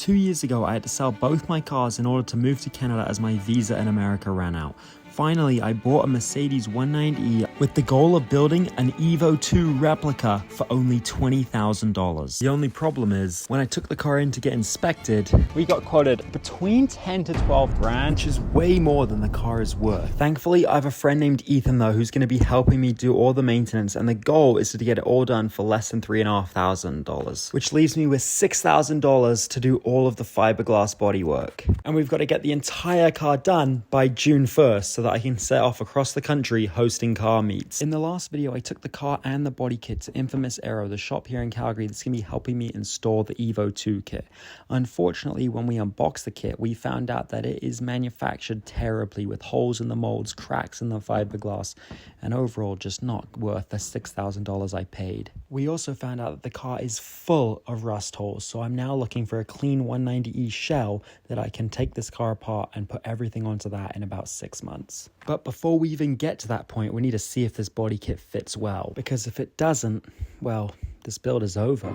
2 years ago, I had to sell both my cars in order to move to Canada as my visa in America ran out. Finally, I bought a Mercedes 190E with the goal of building an Evo II replica for only $20,000. The only problem is, when I took the car in to get inspected, we got quoted between 10 to 12 grand, which is way more than the car is worth. Thankfully, I have a friend named Ethan though, who's going to be helping me do all the maintenance, and the goal is to get it all done for less than $3,500, which leaves me with $6,000 to do all of the fiberglass bodywork. And we've got to get the entire car done by June 1st, so that I can set off across the country hosting car meets. In the last video, I took the car and the body kit to Infamous Aero, the shop here in Calgary that's going to be helping me install the Evo II kit. Unfortunately, when we unboxed the kit, we found out that it is manufactured terribly with holes in the molds, cracks in the fiberglass, and overall just not worth the $6,000 I paid. We also found out that the car is full of rust holes, so I'm now looking for a clean 190E shell that I can take this car apart and put everything onto that in about 6 months. But before we even get to that point, we need to see if this body kit fits well, because if it doesn't, well, this build is over.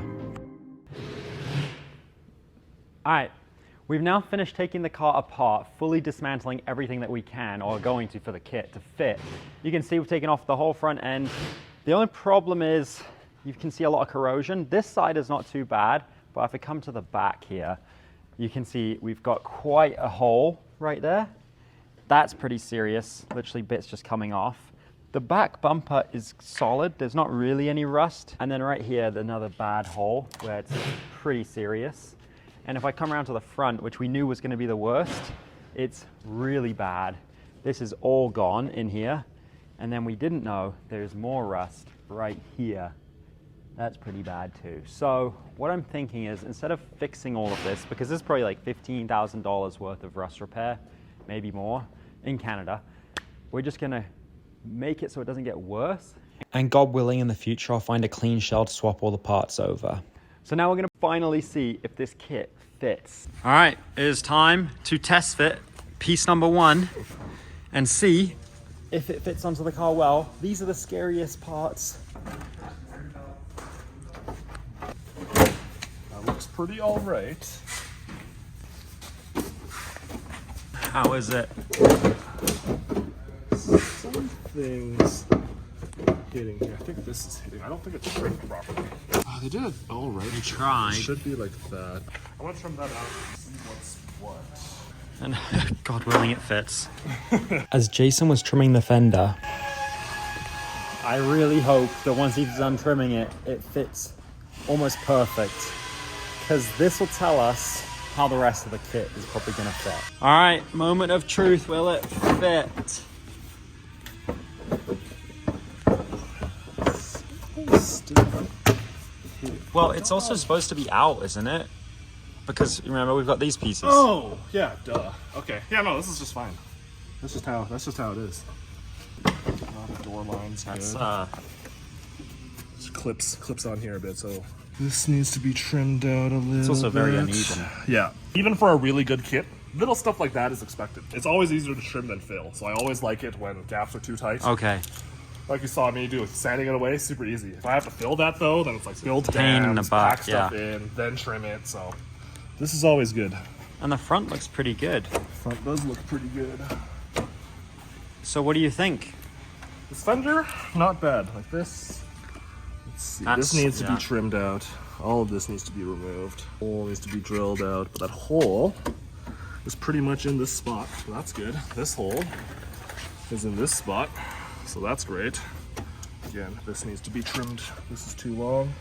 Alright, we've now finished taking the car apart, fully dismantling everything that we can, or going to for the kit to fit. You can see we've taken off the whole front end. The only problem is you can see a lot of corrosion. This side is not too bad, but if I come to the back here, you can see we've got quite a hole right there. That's pretty serious, literally bits just coming off. The back bumper is solid, there's not really any rust. And then right here, another bad hole where it's pretty serious. And if I come around to the front, which we knew was gonna be the worst, it's really bad. This is all gone in here. And then we didn't know there's more rust right here. That's pretty bad too. So what I'm thinking is, instead of fixing all of this, because this is probably like $15,000 worth of rust repair, maybe more, in Canada, we're just gonna make it so it doesn't get worse. And God willing, in the future, I'll find a clean shell to swap all the parts over. So now we're gonna finally see if this kit fits. All right, it is time to test fit piece number 1 and see if it fits onto the car well. These are the scariest parts. That looks pretty all right. How is it? Some things hitting here. I think this is hitting. I don't think it's trimmed properly. Oh, they did it all right. They tried. It should be like that. I want to trim that out and see what's what. And God willing, it fits. As Jason was trimming the fender, I really hope that once he's done trimming it, it fits almost perfect. Because this will tell us how the rest of the kit is probably gonna fit. All right, moment of truth, will it fit? Well, it's also supposed to be out, isn't it? Because remember, we've got these pieces. Oh, yeah, duh. Okay. Yeah, no, this is just fine. That's just how it is. The door line's good. Just clips on here a bit, so this needs to be trimmed out a little bit. It's also very uneven. Yeah. Even for a really good kit, little stuff like that is expected. It's always easier to trim than fill, so I always like it when gaps are too tight. Okay. Like you saw me do with sanding it away, super easy. If I have to fill that though, then it's like build pain in the butt, pack stuff in, then trim it, so this is always good. And the front looks pretty good. Front does look pretty good. So what do you think? This fender, not bad. Like this, let's see. This needs to be trimmed out. All of this needs to be removed. Hole needs to be drilled out, but that hole is pretty much in this spot, so that's good. This hole is in this spot, so that's great. Again, this needs to be trimmed. This is too long.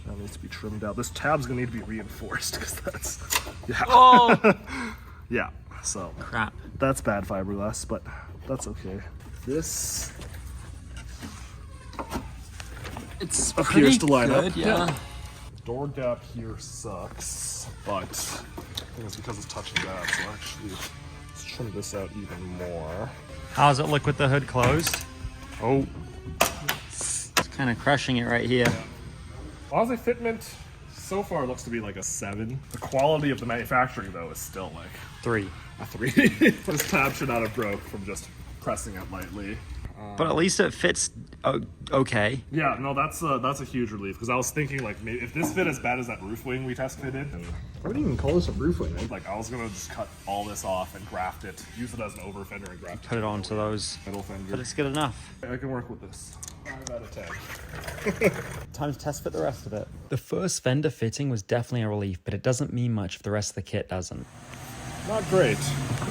That needs to be trimmed out. This tab's gonna need to be reinforced because that's, yeah. Oh! Yeah, so. Crap. That's bad fiberglass, but that's okay. This It's appears to line good, up. Yeah. Door gap here sucks, but I think it's because it's touching that, so actually let's trim this out even more. How does it look with the hood closed? Oh. It's kind of crushing it right here. Yeah. Honestly, fitment so far looks to be like a 7. The quality of the manufacturing though is still like 3. a 3. This tab should not have broke from just pressing it lightly. But at least it fits okay. Yeah, no, that's a huge relief, because I was thinking, like, maybe if this fit as bad as that roof wing we test fitted, and I wouldn't even call this a roof wing, right? Like, I was gonna just cut all this off and graft it, use it as an over fender and graft it. Put it onto those. Middle fender. But it's good enough. I can work with this. 5 out of 10. Time to test fit the rest of it. The first fender fitting was definitely a relief, but it doesn't mean much if the rest of the kit doesn't. Not great.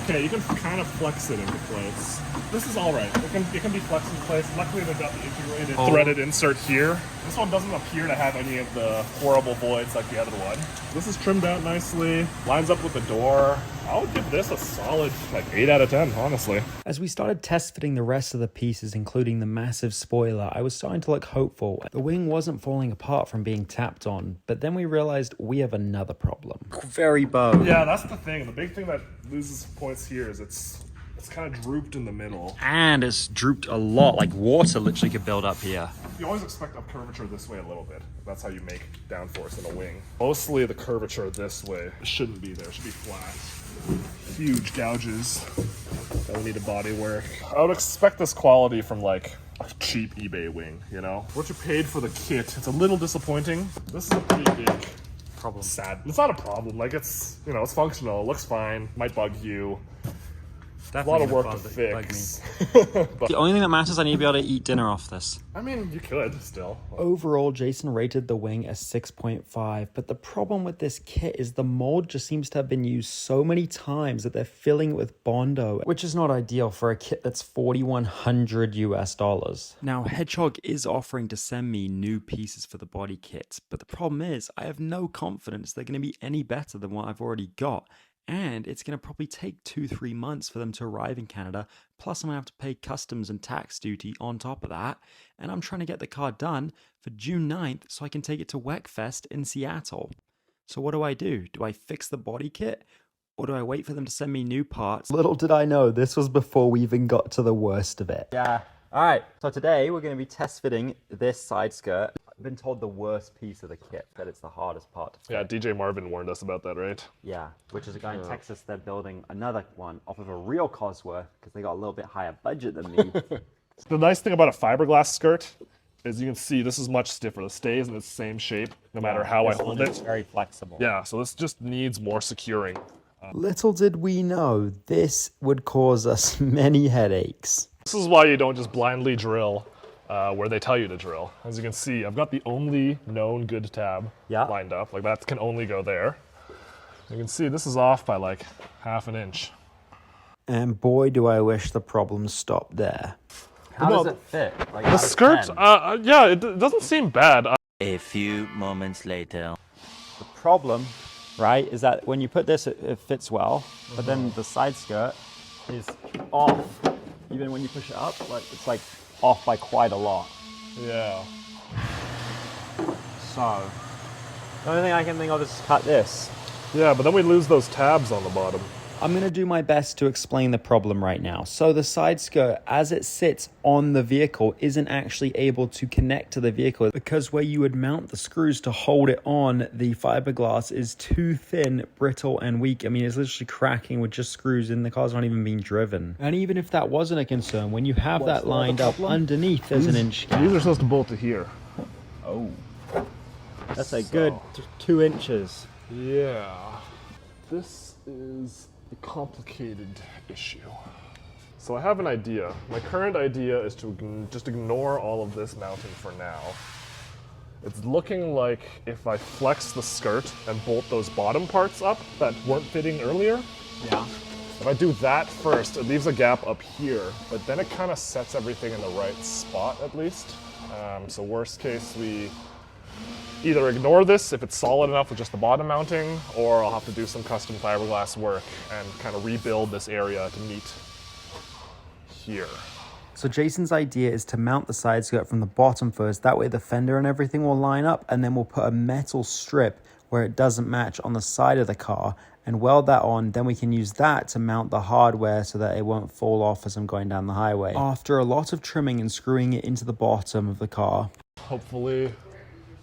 Okay, you can kind of flex it into place. This is all right. It can be flexed into place. Luckily, they've got the integrated threaded insert here. This one doesn't appear to have any of the horrible voids like the other one. This is trimmed out nicely. Lines up with the door. I would give this a solid, like, 8 out of 10, honestly. As we started test fitting the rest of the pieces, including the massive spoiler, I was starting to look hopeful. The wing wasn't falling apart from being tapped on, but then we realized we have another problem. Very bowed. Yeah, that's the thing. The big thing that loses points here is it's kind of drooped in the middle. And it's drooped a lot, like water literally could build up here. You always expect a curvature this way a little bit. That's how you make downforce in a wing. Mostly the curvature this way shouldn't be there. It should be flat. Huge gouges that we need to body work. I would expect this quality from, like, a cheap eBay wing, you know? What you paid for the kit, it's a little disappointing. This is a pretty big Problem. sad. It's not a problem. Like, it's, you know, it's functional. It looks fine. Might bug you. Definitely a lot of work to fix. The only thing that matters is I need to be able to eat dinner off this. I mean, you could still. Overall, Jason rated the wing as 6.5, but the problem with this kit is the mold just seems to have been used so many times that they're filling it with Bondo, which is not ideal for a kit that's $4,100 US. Now, Hedgehog is offering to send me new pieces for the body kit, but the problem is I have no confidence they're going to be any better than what I've already got. And it's going to probably take 2-3 months for them to arrive in Canada. Plus, I'm going to have to pay customs and tax duty on top of that. And I'm trying to get the car done for June 9th so I can take it to Wek Fest in Seattle. So what do? Do I fix the body kit? Or do I wait for them to send me new parts? Little did I know, this was before we even got to the worst of it. Yeah. All right. So today we're going to be test fitting this side skirt. I've been told the worst piece of the kit, that it's the hardest part to fit. Yeah, DJ Marvin warned us about that, right? Yeah, which is a guy in Texas. They're building another one off of a real Cosworth because they got a little bit higher budget than me. The nice thing about a fiberglass skirt is you can see this is much stiffer. It stays in the same shape no matter how I hold it. It's very flexible. Yeah, so this just needs more securing. Little did we know, this would cause us many headaches. This is why you don't just blindly drill where they tell you to drill. As you can see, I've got the only known good tab lined up. Like, that can only go there. You can see this is off by like 1/2 inch. And boy, do I wish the problem stopped there. How does it fit? Like, the skirt, yeah, it doesn't seem bad. A few moments later. The problem, right, is that when you put this, it fits well, but then the side skirt is off. Even when you push it up, like, it's like off by quite a lot. Yeah. So, the only thing I can think of is cut this. Yeah, but then we lose those tabs on the bottom. I'm going to do my best to explain the problem right now. So the side skirt, as it sits on the vehicle, isn't actually able to connect to the vehicle because where you would mount the screws to hold it on, the fiberglass is too thin, brittle, and weak. I mean, it's literally cracking with just screws and the car's not even being driven. And even if that wasn't a concern, when you have that lined up underneath, there's an inch gap. These are supposed to bolt to here. Oh. That's a good 2 inches. Yeah. This is a complicated issue. So I have an idea. My current idea is to just ignore all of this mounting for now. It's looking like if I flex the skirt and bolt those bottom parts up that weren't fitting earlier. Yeah. If I do that first, it leaves a gap up here, but then it kind of sets everything in the right spot at least. So worst case, we either ignore this if it's solid enough with just the bottom mounting, or I'll have to do some custom fiberglass work and kind of rebuild this area to meet here. So Jason's idea is to mount the side skirt from the bottom first. That way the fender and everything will line up, and then we'll put a metal strip where it doesn't match on the side of the car and weld that on. Then we can use that to mount the hardware so that it won't fall off as I'm going down the highway. After a lot of trimming and screwing it into the bottom of the car. Hopefully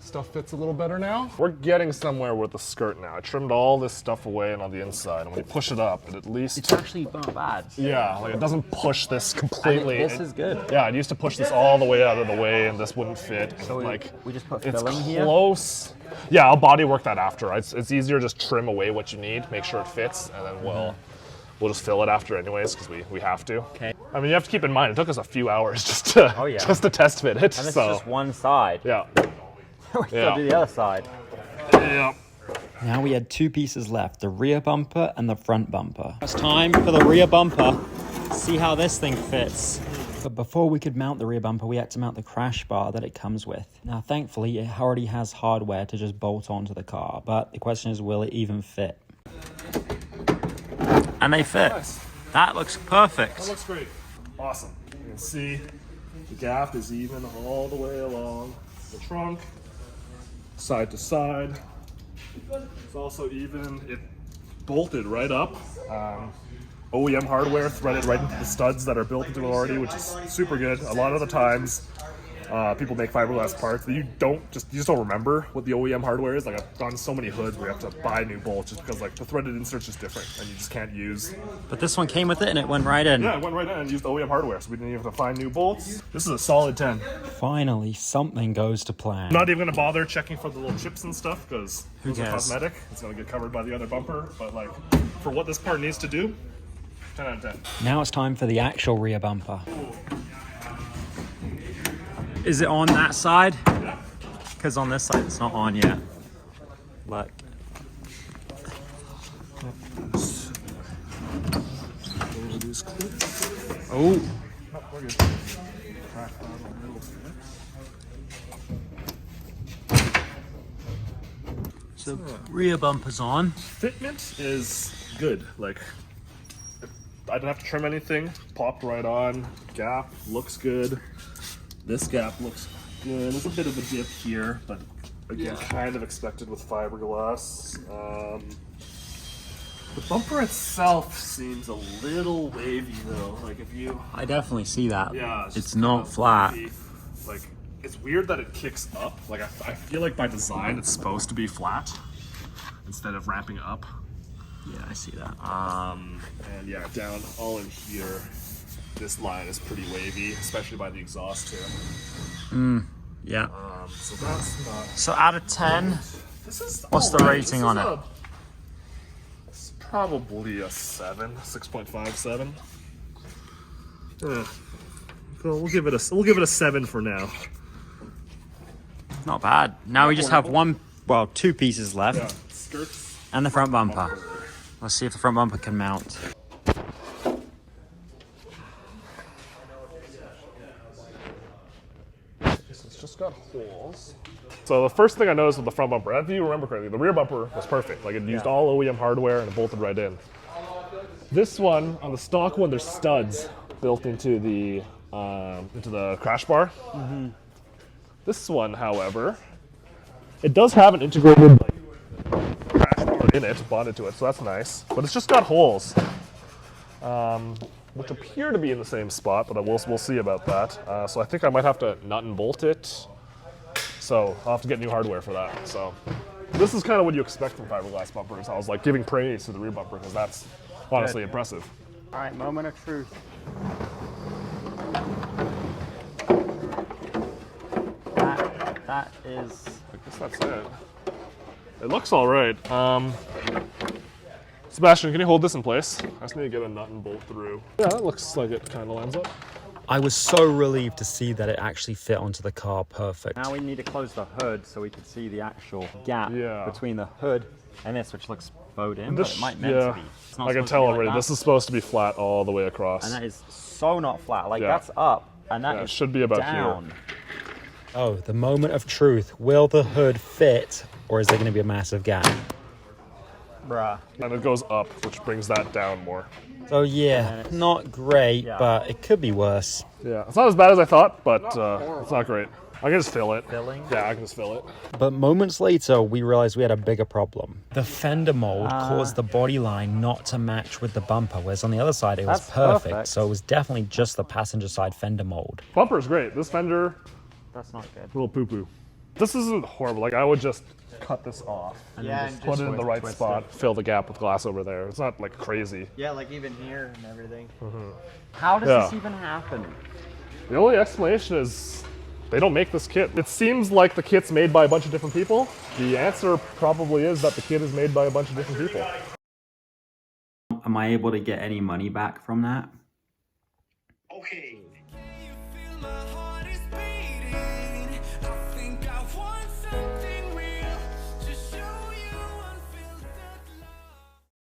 Stuff fits a little better now. We're getting somewhere with the skirt now. I trimmed all this stuff away and on the inside, and when you push it up, it at least... It's actually not bad. Yeah, like it doesn't push this completely. This is good. Yeah, it used to push this all the way out of the way, and this wouldn't fit. So we just put filling here? It's close. Yeah, I'll body work that after. It's easier to just trim away what you need, make sure it fits, and then we'll just fill it after anyways, because we have to. Okay. I mean, you have to keep in mind, it took us a few hours just to test fit it. And this is just one side. Yeah. We still do the other side. Yeah. Now we had two pieces left, the rear bumper and the front bumper. It's time for the rear bumper. See how this thing fits. But before we could mount the rear bumper, we had to mount the crash bar that it comes with. Now, thankfully, it already has hardware to just bolt onto the car, but the question is, will it even fit? And they fit. Nice. That looks perfect. That looks great. Awesome. You can see the gap is even all the way along the trunk, side to side. It's also even, it bolted right up. OEM hardware threaded right into the studs that are built into it already, which is super good. A lot of the times, people make fiberglass parts that you just don't remember what the OEM hardware is. Like I've gone so many hoods where you have to buy new bolts just because like the threaded insert's just different and you just can't use. But this one came with it and it went right in. Yeah, it went right in and used OEM hardware, so we didn't even have to find new bolts. This is a solid 10. Finally, something goes to plan. I'm not even gonna bother checking for the little chips and stuff because Who those are cares? cosmetic. It's gonna get covered by the other bumper, but like for what this part needs to do, 10 out of 10. Now it's time for the actual rear bumper. Is it on that side? Yeah. Because on this side it's not on yet. Look. Oh. We're good. So rear bumper's on. Fitment is good. Like I don't have to trim anything. Popped right on. Gap looks good. This gap looks good. There's a bit of a dip here, but again, kind of expected with fiberglass. The bumper itself seems a little wavy though. Like if you, I definitely see that. yeah, It's just not kind of flat. wavy. Like it's weird that it kicks up. Like I feel like by design it's supposed to be flat instead of ramping up. Yeah, I see that. And yeah, down all in here, this line is pretty wavy, especially by the exhaust too. Yeah. So that's not. So out of 10, This is. What's the alright. rating This on is it? It's probably a 7, 6.57. So we'll give it a 7 for now. not bad. Now we just have two pieces left. Yeah, skirts. And the front bumper. Let's see if the front bumper can mount. It's just got holes. So the first thing I noticed with the front bumper, if you remember correctly, the rear bumper was perfect. Like it used all OEM hardware and it bolted right in. This one, on the stock one, there's studs built into the crash bar. This one, however, it does have an integrated crash bar in it, bonded to it, so that's nice. But it's just got holes, which appear to be in the same spot, but we'll see about that. So I think I might have to nut and bolt it. So I'll have to get new hardware for that. So this is kind of what you expect from fiberglass bumpers. I was like giving praise to the rear bumper because that's honestly impressive. All right, moment of truth. That is. I guess that's it. It looks all right. Sebastian, can you hold this in place? I just need to get a nut and bolt through. Yeah, that looks like it kind of lines up. I was so relieved to see that it actually fit onto the car perfect. Now we need to close the hood so we can see the actual gap Yeah. between the hood and this, which looks bowed in, This, but it might meant to be. It's not I can supposed to tell be like already. that. This is supposed to be flat all the way across. And that is so not flat. Like Yeah. that's up, and that Yeah, it is should be about down. Oh, the moment of truth. Will the hood fit, or is there going to be a massive gap? Bruh. And it goes up, which brings that down more. So yeah, not great, Yeah. but it could be worse. Yeah, it's not as bad as I thought, but it's not great. I can just fill it. Filling? Yeah, I can just fill it. But moments later, we realized we had a bigger problem. The fender mold caused the body line not to match with the bumper, whereas on the other side it was That's perfect. perfect. So it was definitely just the passenger side fender mold. Bumper's great. This fender, That's not good. little poo-poo. This isn't horrible. Like, I would just cut this off. And Yeah, then and Put it in the right twist spot, it. fill the gap with glass over there. It's not like crazy. Yeah, like even here and everything. How does Yeah. this even happen? The only explanation is they don't make this kit. It seems like the kit's made by a bunch of different people. The answer probably is that the kit is made by a bunch of different people. Am I able to get any money back from that? Okay.